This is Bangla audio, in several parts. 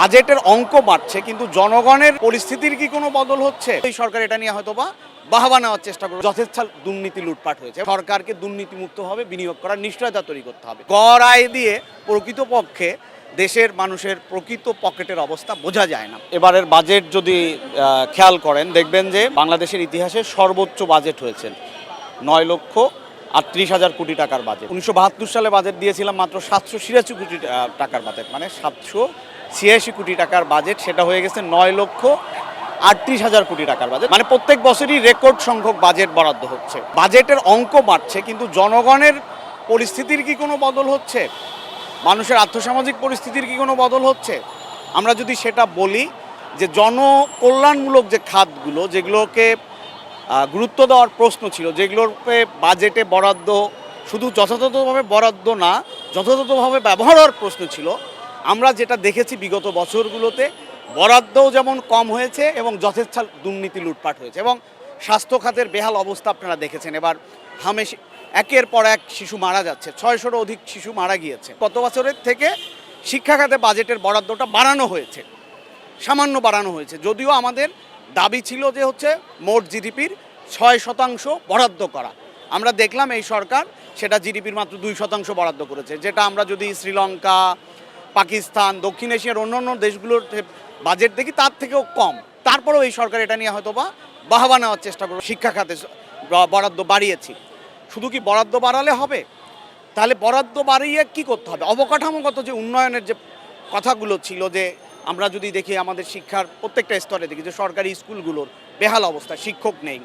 বাজেটের অঙ্ক বাড়ছে কিন্তু জনগণের পরিস্থিতির কি কোনো বদল হচ্ছে? এই সরকার এটা নিয়ে হয়তোবা বাহবা নেওয়ার চেষ্টা করবে। যথেচ্ছ দুর্নীতি লুটপাট হয়েছে, সরকারকে দুর্নীতিমুক্তভাবে বিনিয়োগ করার নিশ্চয়তা তৈরি করতে হবে। গড় আয় দিয়ে প্রকৃতপক্ষে দেশের মানুষের প্রকৃত পকেটের অবস্থা বোঝা যায় না। এবারের বাজেট যদি খেয়াল করেন দেখবেন যে বাংলাদেশের ইতিহাসে সর্বোচ্চ বাজেট হয়েছে 9,38,000 কোটি টাকার বাজেট। 1972 সালে বাজেট দিয়েছিলাম মাত্র 786 কোটি টাকার বাজেট, মানে 786 কোটি টাকার বাজেট, সেটা হয়ে গেছে 9,38,000 কোটি টাকার বাজেট। মানে প্রত্যেক বছরই রেকর্ড সংখ্যক বাজেট বরাদ্দ হচ্ছে। বাজেটের অঙ্ক বাড়ছে কিন্তু জনগণের পরিস্থিতির কি কোনো বদল হচ্ছে? মানুষের আর্থসামাজিক পরিস্থিতির কি কোনো বদল হচ্ছে? আমরা যদি সেটা বলি যে জনকল্যাণমূলক যে খাতগুলো, যেগুলোকে গুরুত্ব দেওয়ার প্রশ্ন ছিল, যেগুলোকে বাজেটে বরাদ্দ শুধু যথাযথভাবে বরাদ্দ না, যথাযথভাবে ব্যবহার হওয়ার প্রশ্ন ছিল, আমরা যেটা দেখেছি বিগত বছরগুলোতে বরাদ্দও যেমন কম হয়েছে এবং যথেচ্ছ দুর্নীতি লুটপাট হয়েছে। এবং স্বাস্থ্য খাতের বেহাল অবস্থা আপনারা দেখেছেন। এবার হামেশ একের পর এক শিশু মারা যাচ্ছে, 600-রও অধিক শিশু মারা গিয়েছে। গত বছরের থেকে শিক্ষা খাতে বাজেটের বরাদ্দটা বাড়ানো হয়েছে, সামান্য বাড়ানো হয়েছে, যদিও আমাদের দাবি ছিল যে হচ্ছে মোট জিডিপির 6% বরাদ্দ করা। আমরা দেখলাম এই সরকার সেটা জিডিপির মাত্র 2% বরাদ্দ করেছে, যেটা আমরা যদি শ্রীলঙ্কা, পাকিস্তান, দক্ষিণ এশিয়ার অন্যান্য দেশগুলোর বাজেট দেখি তার থেকেও কম। তারপরেও এই সরকার এটা নিয়ে হয়তোবা বাহবা নেওয়ার চেষ্টা করবে। শিক্ষা খাতে বরাদ্দ বাড়িয়েছি, শুধু কি বরাদ্দ বাড়ালে হবে? তাহলে বরাদ্দ বাড়িয়ে কি করতে হবে? অবকাঠামোগত যে উন্নয়নের যে কথাগুলো ছিল, যে আমরা যদি দেখি আমাদের শিক্ষার প্রত্যেকটা স্তরে দেখি যে সরকারি স্কুলগুলোর বেহাল অবস্থা, শিক্ষক নেই।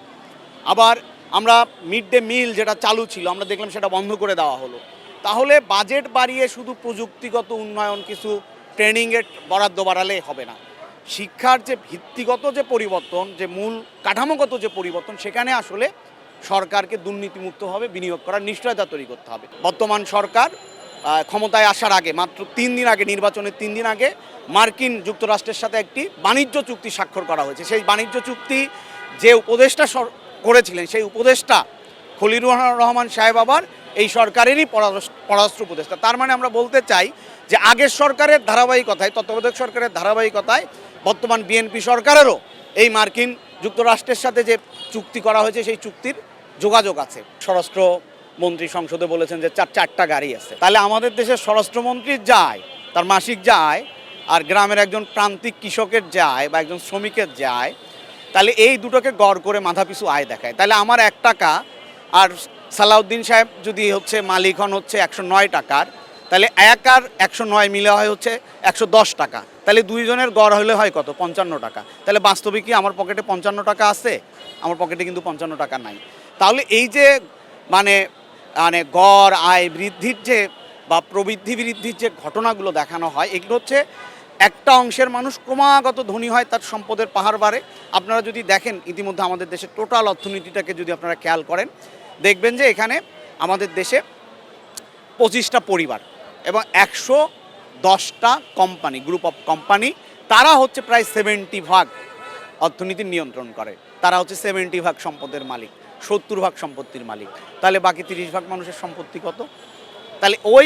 আবার আমরা মিড ডে মিল যেটা চালু ছিল আমরা দেখলাম সেটা বন্ধ করে দেওয়া হলো। তাহলে বাজেট বাড়িয়ে শুধু প্রযুক্তিগত উন্নয়ন, কিছু ট্রেনিংয়ের বরাদ্দ বাড়ালে হবে না। শিক্ষার যে ভিত্তিগত যে পরিবর্তন, যে মূল কাঠামোগত যে পরিবর্তন, সেখানে আসলে সরকারকে দুর্নীতিমুক্তভাবে বিনিয়োগ করার নিশ্চয়তা তৈরি করতে হবে। বর্তমান সরকার ক্ষমতায় আসার আগে, মাত্র 3 দিন আগে, নির্বাচনের 3 দিন আগে মার্কিন যুক্তরাষ্ট্রের সাথে একটি বাণিজ্য চুক্তি স্বাক্ষর করা হয়েছে। সেই বাণিজ্য চুক্তি যে উপদেষ্টা করেছিলেন, সেই উপদেষ্টা খলিলুর রহমান সাহেব আবার এই সরকারেরই পররাষ্ট্র উপদেষ্টা। তার মানে আমরা বলতে চাই যে আগের সরকারের ধারাবাহিকতায়, তত্ত্বাবধায়ক সরকারের ধারাবাহিকতায় বর্তমান বিএনপি সরকারেরও এই মার্কিন যুক্তরাষ্ট্রের সাথে যে চুক্তি করা হয়েছে সেই চুক্তির যোগাযোগ আছে। স্বরাষ্ট্রমন্ত্রী সংসদে বলেছেন যে 4টা গাড়ি আছে। তাহলে আমাদের দেশের স্বরাষ্ট্রমন্ত্রীর যায়, তার মাসিক যায়, আর গ্রামের একজন প্রান্তিক কৃষকের যায় বা একজন শ্রমিকের যায়, তাহলে এই দুটোকে গড় করে মাথাপিছু আয় দেখায়। তাহলে আমার 1 টাকা আর সালাউদ্দিন সাহেব যদি হচ্ছে মালিক হন হচ্ছে 109 টাকার, তাহলে 1 আর 109 মিলে হয় হচ্ছে 110 টাকা। তাহলে দুইজনের গড় হলে হয় কত? 55 টাকা। তাহলে বাস্তবে কি আমার পকেটে 55 টাকা আছে? আমার পকেটে কিন্তু 55 টাকা নাই। তাহলে এই যে মানে গড় আয় বৃদ্ধির যে বা প্রবৃদ্ধি বৃদ্ধির যে ঘটনাগুলো দেখানো হয়, এগুলো হচ্ছে একটা অংশের মানুষ ক্রমাগত ধনী হয়, তার সম্পদের পাহাড় বাড়ে। আপনারা যদি দেখেন ইতিমধ্যে আমাদের দেশের টোটাল অর্থনীতিটাকে যদি আপনারা খেয়াল করেন দেখবেন যে এখানে আমাদের দেশে 25টা পরিবার এবং 110টা কোম্পানি, গ্রুপ অফ কোম্পানি, তারা হচ্ছে প্রায় 70% অর্থনীতির নিয়ন্ত্রণ করে। তারা হচ্ছে 70% সম্পদের মালিক, 70% সম্পত্তির মালিক। তাহলে বাকি 30% মানুষের সম্পত্তি কত? তাহলে ওই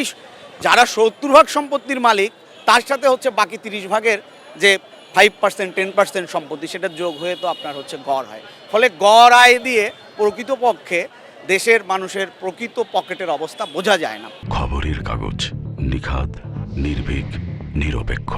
যারা 70% সম্পত্তির মালিক তার সাথে হচ্ছে বাকি 30%-এর যে 5%, 10% সম্পত্তি, সেটা যোগ হয়ে তো আপনার হচ্ছে গড় হয়। ফলে গড় আয় দিয়ে প্রকৃতপক্ষে দেশের মানুষের প্রকৃত পকেটের অবস্থা বোঝা যায় না। খবরের কাগজ, নিখাদ, নির্ভীক, নিরপেক্ষ।